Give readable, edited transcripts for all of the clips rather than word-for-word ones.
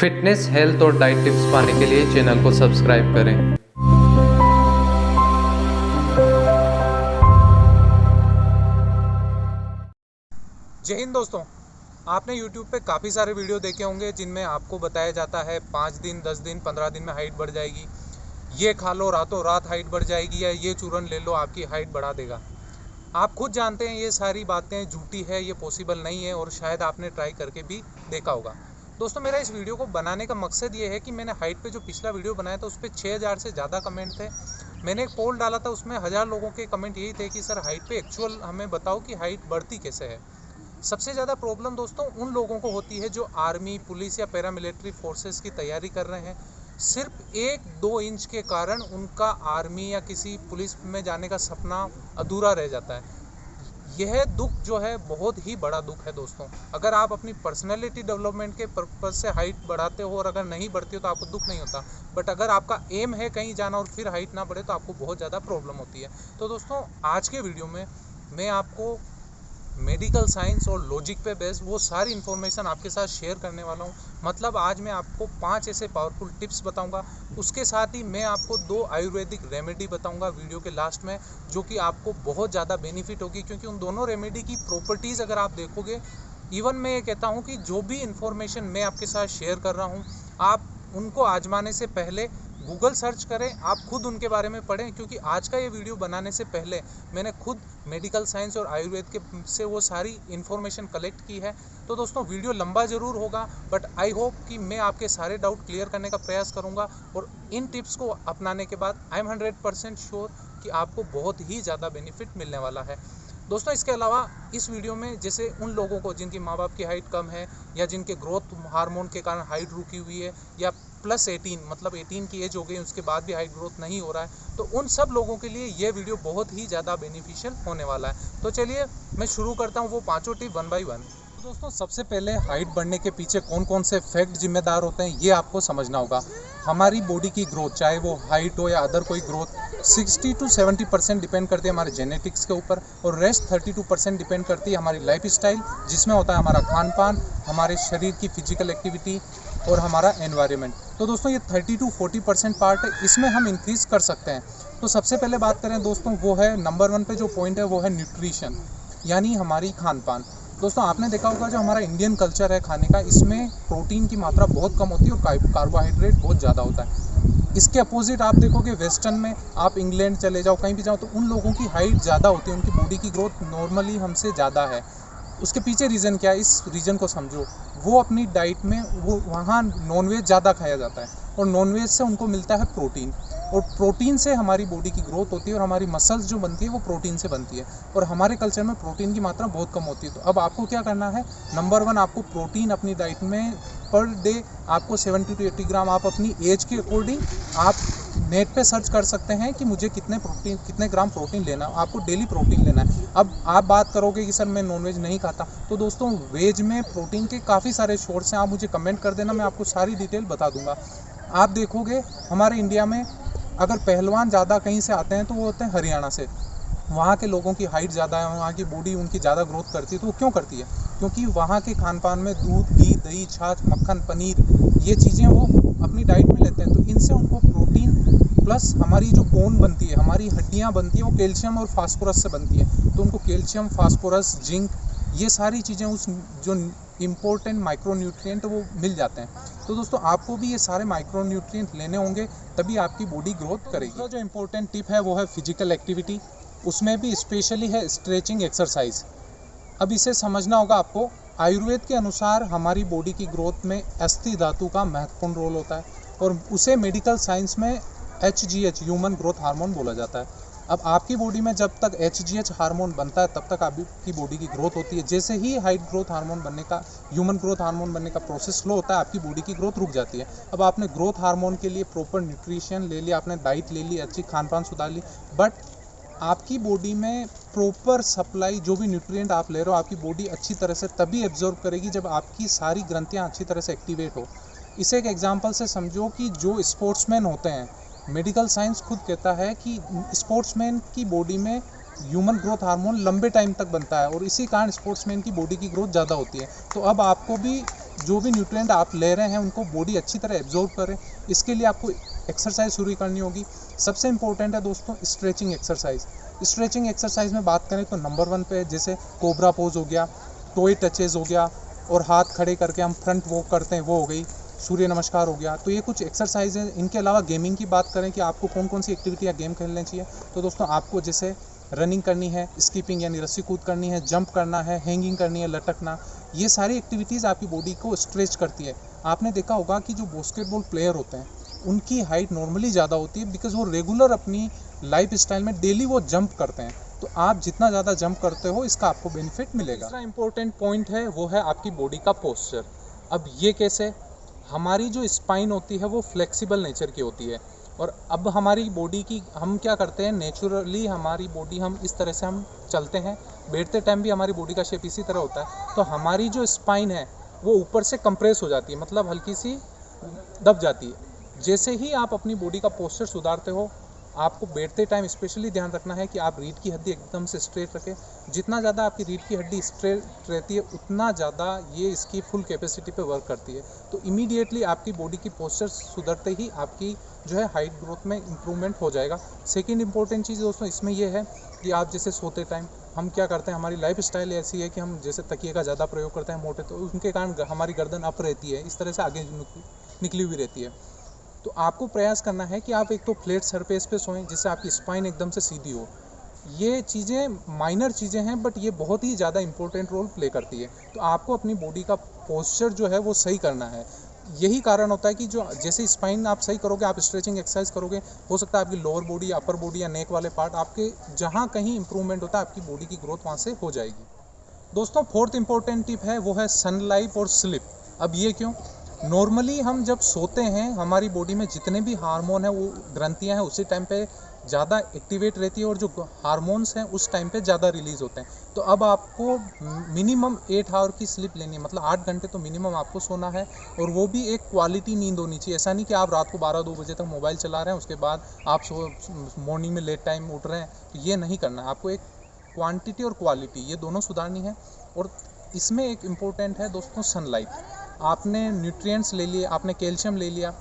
Fitness, health और diet tips पाने के लिए चैनल को सब्सक्राइब करें। जय हिंद दोस्तों, आपने YouTube पे काफ़ी सारे वीडियो देखे होंगे जिनमें आपको बताया जाता है 5 दिन 10 दिन 15 दिन में हाइट बढ़ जाएगी, ये खा लो रातों रात हाइट बढ़ जाएगी, या ये चूरन ले लो आपकी हाइट बढ़ा देगा। आप खुद जानते हैं ये सारी बातें झूठी है, ये पॉसिबल नहीं है, और शायद आपने ट्राई करके भी देखा होगा। दोस्तों, मेरा इस वीडियो को बनाने का मकसद ये है कि मैंने हाइट पे जो पिछला वीडियो बनाया था उस पर 6000 से ज़्यादा कमेंट थे। मैंने एक पोल डाला था, उसमें 1000 लोगों के कमेंट यही थे कि सर हाइट पे एक्चुअल हमें बताओ कि हाइट बढ़ती कैसे है। सबसे ज़्यादा प्रॉब्लम दोस्तों उन लोगों को होती है जो आर्मी, पुलिस या पैरामिलिट्री फोर्सेस की तैयारी कर रहे हैं। सिर्फ 1-2 इंच के कारण उनका आर्मी या किसी पुलिस में जाने का सपना अधूरा रह जाता है। यह दुख जो है बहुत ही बड़ा दुख है दोस्तों। अगर आप अपनी पर्सनैलिटी डेवलपमेंट के पर्पज़ से हाइट बढ़ाते हो और अगर नहीं बढ़ती हो तो आपको दुख नहीं होता, बट अगर आपका एम है कहीं जाना और फिर हाइट ना बढ़े तो आपको बहुत ज़्यादा प्रॉब्लम होती है। तो दोस्तों, आज के वीडियो में मैं आपको मेडिकल साइंस और लॉजिक पे बेस्ड वो सारी इन्फॉर्मेशन आपके साथ शेयर करने वाला हूँ। मतलब आज मैं आपको 5 ऐसे पावरफुल टिप्स बताऊंगा, उसके साथ ही मैं आपको 2 आयुर्वेदिक रेमेडी बताऊंगा वीडियो के लास्ट में, जो कि आपको बहुत ज़्यादा बेनिफिट होगी। क्योंकि उन दोनों रेमेडी की प्रॉपर्टीज़ अगर आप देखोगे, इवन मैं ये कहता हूँ कि जो भी इन्फॉर्मेशन मैं आपके साथ शेयर कर रहा हूँ, आप उनको आजमाने से पहले गूगल सर्च करें, आप खुद उनके बारे में पढ़ें। क्योंकि आज का ये वीडियो बनाने से पहले मैंने खुद मेडिकल साइंस और आयुर्वेद के से वो सारी इन्फॉर्मेशन कलेक्ट की है। तो दोस्तों, वीडियो लंबा ज़रूर होगा, बट आई होप कि मैं आपके सारे डाउट क्लियर करने का प्रयास करूँगा, और इन टिप्स को अपनाने के बाद आई एम 100% श्योर कि आपको बहुत ही ज़्यादा बेनिफिट मिलने वाला है। दोस्तों, इसके अलावा इस वीडियो में जैसे उन लोगों को जिनकी माँ बाप की हाइट कम है, या जिनके ग्रोथ हार्मोन के कारण हाइट रुकी हुई है, या +18 मतलब 18 की एज हो गई उसके बाद भी हाइट ग्रोथ नहीं हो रहा है, तो उन सब लोगों के लिए ये वीडियो बहुत ही ज़्यादा बेनिफिशियल होने वाला है। तो चलिए मैं शुरू करता हूँ वो 5 टिप 1 बाय 1। दोस्तों, सबसे पहले हाइट बढ़ने के पीछे कौन कौन से फैक्ट जिम्मेदार होते हैं ये आपको समझना होगा। हमारी बॉडी की ग्रोथ, चाहे वो हाइट हो या अदर कोई ग्रोथ, 60 to 70% डिपेंड करती है हमारे जेनेटिक्स के ऊपर, और रेस्ट 32% डिपेंड करती है हमारी लाइफ स्टाइल, जिसमें होता है हमारा खान पान, हमारे शरीर की फिजिकल एक्टिविटी और हमारा एनवायरनमेंट। तो दोस्तों, ये 30 to 40% पार्ट है, इसमें हम इंक्रीज कर सकते हैं। तो सबसे पहले बात करें दोस्तों, वो है नंबर 1 पे जो पॉइंट है वो है न्यूट्रिशन, यानी हमारी खान पान। दोस्तों, आपने देखा होगा जो हमारा इंडियन कल्चर है खाने का, इसमें प्रोटीन की मात्रा बहुत कम होती है और कार्बोहाइड्रेट बहुत ज़्यादा होता है। इसके अपोजिट आप देखोगे वेस्टर्न में, आप इंग्लैंड चले जाओ, कहीं भी जाओ, तो उन लोगों की हाइट ज़्यादा होती है, उनकी बॉडी की ग्रोथ नॉर्मली हमसे ज़्यादा है। उसके पीछे रीज़न क्या है, इस रीज़न को समझो। वो अपनी डाइट में वहाँ नॉनवेज ज़्यादा खाया जाता है, और नॉनवेज से उनको मिलता है प्रोटीन, और प्रोटीन से हमारी बॉडी की ग्रोथ होती है, और हमारी मसल्स जो बनती है वो प्रोटीन से बनती है। और हमारे कल्चर में प्रोटीन की मात्रा बहुत कम होती है। तो अब आपको क्या करना है, नंबर 1, आपको प्रोटीन अपनी डाइट में पर डे आपको 70 to 80 ग्राम, आप अपनी एज के अकॉर्डिंग आप नेट पे सर्च कर सकते हैं कि मुझे कितने ग्राम प्रोटीन लेना है, आपको डेली प्रोटीन लेना है। अब आप बात करोगे कि सर मैं नॉनवेज नहीं खाता, तो दोस्तों वेज में प्रोटीन के काफ़ी सारे सोर्स हैं, आप मुझे कमेंट कर देना, मैं आपको सारी डिटेल बता दूंगा। आप देखोगे हमारे इंडिया में अगर पहलवान ज़्यादा कहीं से आते हैं तो वो होते हैं हरियाणा से। वहाँ के लोगों की हाइट ज़्यादा है, वहाँ की बॉडी उनकी ज़्यादा ग्रोथ करती है। तो वो क्यों करती है? क्योंकि वहाँ के खान पान में दूध, घी, दही, छाछ, मक्खन, पनीर, ये चीज़ें वो अपनी डाइट में लेते हैं। तो इनसे उनको प्रोटीन प्लस हमारी जो बोन बनती है, हमारी हड्डियाँ बनती हैं, वो कैल्शियम और फास्फोरस से बनती है। तो उनको कैल्शियम, फास्फोरस, जिंक, ये सारी चीज़ें उस जो इम्पोर्टेंट माइक्रोन्यूट्रिएंट वो मिल जाते हैं। तो दोस्तों, आपको भी ये सारे माइक्रोन्यूट्रिएंट लेने होंगे, तभी आपकी बॉडी ग्रोथ करेगी। दूसरा जो इम्पोर्टेंट टिप है वो है फिजिकल एक्टिविटी, उसमें भी स्पेशली है स्ट्रेचिंग एक्सरसाइज। अब इसे समझना होगा आपको। आयुर्वेद के अनुसार हमारी बॉडी की ग्रोथ में अस्थि धातु का महत्वपूर्ण रोल होता है, और उसे मेडिकल साइंस में HGH ह्यूमन ग्रोथ हार्मोन बोला जाता है। अब आपकी बॉडी में जब तक HGH हार्मोन बनता है तब तक आपकी बॉडी की ग्रोथ होती है। जैसे ही हाइट ग्रोथ हार्मोन बनने का, ह्यूमन ग्रोथ हार्मोन बनने का प्रोसेस स्लो होता है, आपकी बॉडी की ग्रोथ रुक जाती है। अब आपने ग्रोथ हार्मोन के लिए प्रॉपर न्यूट्रिशन ले लिया, आपने डाइट ले ली, अच्छी खान पान सुधार ली, बट आपकी बॉडी में प्रॉपर सप्लाई, जो भी न्यूट्रिएंट आप ले रहे हो, आपकी बॉडी अच्छी तरह से तभी एब्जॉर्ब करेगी जब आपकी सारी ग्रंथियाँ अच्छी तरह से एक्टिवेट हो। इसे एक एग्जांपल से समझो कि जो स्पोर्ट्समैन होते हैं, मेडिकल साइंस खुद कहता है कि स्पोर्ट्समैन की बॉडी में ह्यूमन ग्रोथ हार्मोन लंबे टाइम तक बनता है, और इसी कारण स्पोर्ट्समैन की बॉडी की ग्रोथ ज़्यादा होती है। तो अब आपको भी जो भी न्यूट्रिएंट आप ले रहे हैं उनको बॉडी अच्छी तरह एब्जॉर्ब करे। इसके लिए आपको एक्सरसाइज शुरू करनी होगी। सबसे इंपॉर्टेंट है दोस्तों स्ट्रेचिंग एक्सरसाइज। स्ट्रेचिंग एक्सरसाइज में बात करें तो नंबर 1 पे जैसे कोबरा पोज हो गया, टोई टचेज हो गया, और हाथ खड़े करके हम फ्रंट वॉक करते हैं वो हो गई, सूर्य नमस्कार हो गया। तो ये कुछ एक्सरसाइज है। इनके अलावा गेमिंग की बात करें कि आपको कौन कौन सी एक्टिविटी या गेम खेलनी चाहिए, तो दोस्तों आपको जैसे रनिंग करनी है, स्कीपिंग यानी रस्सी कूद करनी है, जंप करना है, हैंगिंग करनी है, लटकना, ये सारी एक्टिविटीज़ आपकी बॉडी को स्ट्रेच करती है। आपने देखा होगा कि जो बास्केटबॉल प्लेयर होते हैं उनकी हाइट नॉर्मली ज़्यादा होती है बिकॉज वो रेगुलर अपनी लाइफ स्टाइल में डेली वो जंप करते हैं। तो आप जितना ज़्यादा जंप करते हो इसका आपको बेनिफिट मिलेगा। दूसरा इंपॉर्टेंट पॉइंट है वो है आपकी बॉडी का पोस्चर। अब ये कैसे, हमारी जो स्पाइन होती है वो फ्लेक्सिबल नेचर की होती है, और अब हमारी बॉडी की हम क्या करते हैं, नेचुरली हमारी बॉडी हम इस तरह से हम चलते हैं, बैठते टाइम भी हमारी बॉडी का शेप इसी तरह होता है। तो हमारी जो स्पाइन है वो ऊपर से कंप्रेस हो जाती है, मतलब हल्की सी दब जाती है। जैसे ही आप अपनी बॉडी का पोस्चर सुधारते हो, आपको बैठते टाइम स्पेशली ध्यान रखना है कि आप रीढ़ की हड्डी एकदम से स्ट्रेट रखें। जितना ज़्यादा आपकी रीढ़ की हड्डी स्ट्रेट रहती है उतना ज़्यादा ये इसकी फुल कैपेसिटी पे वर्क करती है। तो इमीडिएटली आपकी बॉडी की पोस्चर सुधरते ही आपकी जो है हाइट ग्रोथ में इम्प्रूवमेंट हो जाएगा। सेकेंड इंपॉर्टेंट चीज़ दोस्तों इसमें यह है कि आप जैसे सोते टाइम हम क्या करते हैं, हमारी लाइफ स्टाइल ऐसी है कि हम जैसे तकिए का ज़्यादा प्रयोग करते हैं मोटे, तो उनके कारण हमारी गर्दन अप रहती है, इस तरह से आगे निकली हुई रहती है। तो आपको प्रयास करना है कि आप एक तो फ्लैट सरफेस पे सोएं जिससे आपकी स्पाइन एकदम से सीधी हो। ये चीज़ें माइनर चीज़ें हैं बट ये बहुत ही ज़्यादा इंपॉर्टेंट रोल प्ले करती है। तो आपको अपनी बॉडी का पोस्चर जो है वो सही करना है। यही कारण होता है कि जो जैसे स्पाइन आप सही करोगे, आप स्ट्रेचिंग एक्सरसाइज करोगे, हो सकता है आपकी लोअर बॉडी, अपर बॉडी या नेक वाले पार्ट आपके जहाँ कहीं इंप्रूवमेंट होता है आपकी बॉडी की ग्रोथ वहाँ से हो जाएगी। दोस्तों फोर्थ इंपॉर्टेंट टिप है वो है सनलाइट और स्लिप। अब ये क्यों, नॉर्मली हम जब सोते हैं हमारी बॉडी में जितने भी हार्मोन हैं वो ग्रंथियां हैं उसी टाइम पे ज़्यादा एक्टिवेट रहती है, और जो हार्मोन्स हैं उस टाइम पे ज़्यादा रिलीज़ होते हैं। तो अब आपको मिनिमम 8 आवर की स्लीप लेनी है, मतलब 8 घंटे तो मिनिमम आपको सोना है, और वो भी एक क्वालिटी नींद होनी चाहिए। ऐसा नहीं कि आप रात को 12-2 बजे तक मोबाइल चला रहे हैं उसके बाद आप मॉर्निंग में लेट टाइम उठ रहे हैं, तो ये नहीं करना है। आपको एक क्वांटिटी और क्वालिटी ये दोनों सुधारनी है। और इसमें एक इम्पोर्टेंट है दोस्तों सनलाइट। आपने न्यूट्रिएंट्स ले लिए, आपने कैल्शियम ले लिया,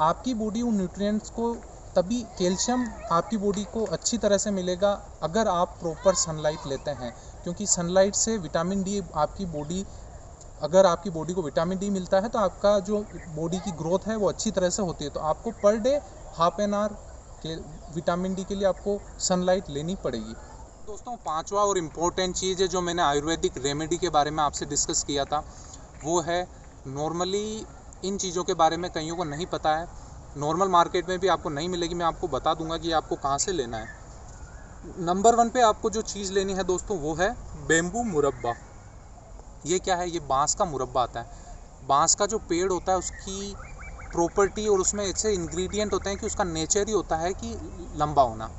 आपकी बॉडी उन न्यूट्रिएंट्स को तभी कैल्शियम आपकी बॉडी को अच्छी तरह से मिलेगा अगर आप प्रॉपर सनलाइट लेते हैं, क्योंकि सनलाइट से विटामिन डी आपकी बॉडी, अगर आपकी बॉडी को विटामिन डी मिलता है तो आपका जो बॉडी की ग्रोथ है वो अच्छी तरह से होती है। तो आपको per day half an hour के विटामिन डी के लिए आपको सनलाइट लेनी पड़ेगी। दोस्तों पांचवा और इम्पोर्टेंट चीज़ है जो मैंने आयुर्वेदिक रेमेडी के बारे में आपसे डिस्कस किया था वो है, नॉर्मली इन चीज़ों के बारे में कईयों को नहीं पता है, नॉर्मल मार्केट में भी आपको नहीं मिलेगी, मैं आपको बता दूंगा कि आपको कहाँ से लेना है। नंबर 1 पे आपको जो चीज़ लेनी है दोस्तों वो है बेम्बू मुरब्बा। ये क्या है, ये बांस का मुरब्बा आता है। बांस का जो पेड़ होता है उसकी प्रॉपर्टी और उसमें ऐसे इंग्रेडिएंट होते हैं कि उसका नेचर ही होता है कि लंबा होना।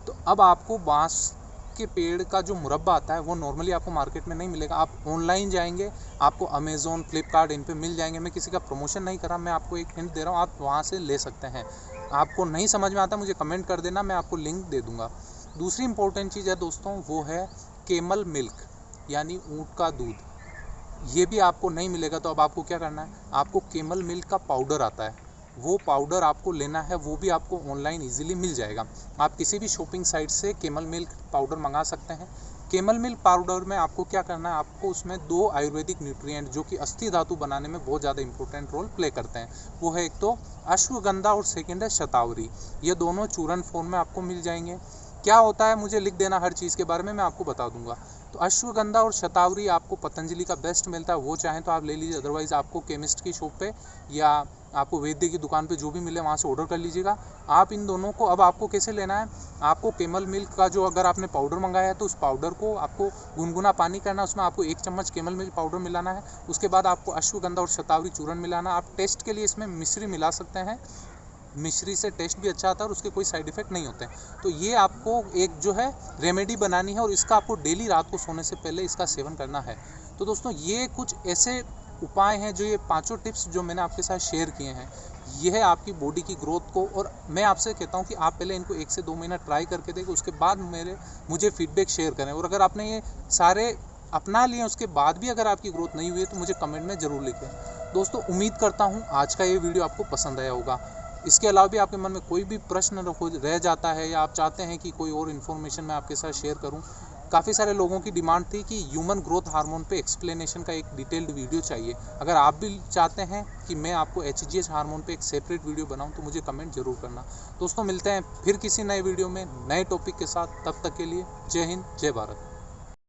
तो अब आपको बांस के पेड़ का जो मुरब्बा आता है वो नॉर्मली आपको मार्केट में नहीं मिलेगा। आप ऑनलाइन जाएंगे, आपको अमेज़ोन, फ्लिपकार्ट इन पे मिल जाएंगे। मैं किसी का प्रमोशन नहीं कर रहा, मैं आपको एक हिंट दे रहा हूँ, आप वहाँ से ले सकते हैं। आपको नहीं समझ में आता मुझे कमेंट कर देना, मैं आपको लिंक दे दूँगा। दूसरी इंपॉर्टेंट चीज़ है दोस्तों वो है केमल मिल्क यानी ऊँट का दूध। ये भी आपको नहीं मिलेगा, तो अब आपको क्या करना है, आपको केमल मिल्क का पाउडर आता है, वो पाउडर आपको लेना है। वो भी आपको ऑनलाइन इजीली मिल जाएगा। आप किसी भी शॉपिंग साइट से केमल मिल्क पाउडर मंगा सकते हैं। केमल मिल्क पाउडर में आपको क्या करना है, आपको उसमें 2 आयुर्वेदिक न्यूट्रिएंट जो कि अस्थि धातु बनाने में बहुत ज़्यादा इंपॉर्टेंट रोल प्ले करते हैं, वो है एक तो अश्वगंधा और सेकेंड है शतावरी। ये दोनों चूर्ण फॉर्म में आपको मिल जाएंगे। क्या होता है मुझे लिख देना हर चीज़ के बारे में, मैं आपको बता दूंगा। तो अश्वगंधा और शतावरी आपको पतंजलि का बेस्ट मिलता है, वो चाहें तो आप ले लीजिए, अदरवाइज़ आपको केमिस्ट की शॉप पे या आपको वैद्य की दुकान पे जो भी मिले वहाँ से ऑर्डर कर लीजिएगा। आप इन दोनों को, अब आपको कैसे लेना है, आपको केमल मिल्क का जो अगर आपने पाउडर मंगाया है तो उस पाउडर को आपको गुनगुना पानी करना है, उसमें आपको 1 चम्मच केमल मिल्क पाउडर मिलाना है। उसके बाद आपको अश्वगंधा और शतावरी चूर्ण मिलाना। आप टेस्ट के लिए इसमें मिश्री मिला सकते हैं, मिश्री से टेस्ट भी अच्छा आता है और उसके कोई साइड इफ़ेक्ट नहीं होते हैं। तो ये आपको एक जो है रेमेडी बनानी है और इसका आपको डेली रात को सोने से पहले इसका सेवन करना है। तो दोस्तों ये कुछ ऐसे उपाय हैं जो ये 5 टिप्स जो मैंने आपके साथ शेयर किए हैं, ये है आपकी बॉडी की ग्रोथ को। और मैं आपसे कहता हूँ कि आप पहले इनको 1 से 2 महीना ट्राई करके देखें, उसके बाद मुझे फीडबैक शेयर करें। और अगर आपने ये सारे अपना लिए उसके बाद भी अगर आपकी ग्रोथ नहीं हुई है तो मुझे कमेंट में ज़रूर लिखें। दोस्तों उम्मीद करता हूँ आज का ये वीडियो आपको पसंद आया होगा। इसके अलावा भी आपके मन में कोई भी प्रश्न रह जाता है या आप चाहते हैं कि कोई और इन्फॉर्मेशन मैं आपके साथ शेयर करूं, काफ़ी सारे लोगों की डिमांड थी कि ह्यूमन ग्रोथ हार्मोन पे एक्सप्लेनेशन का एक डिटेल्ड वीडियो चाहिए। अगर आप भी चाहते हैं कि मैं आपको HGH हार्मोन पे एक सेपरेट वीडियो बनाऊं तो मुझे कमेंट जरूर करना। दोस्तों मिलते हैं फिर किसी नए वीडियो में नए टॉपिक के साथ, तब तक के लिए जय हिंद जय भारत।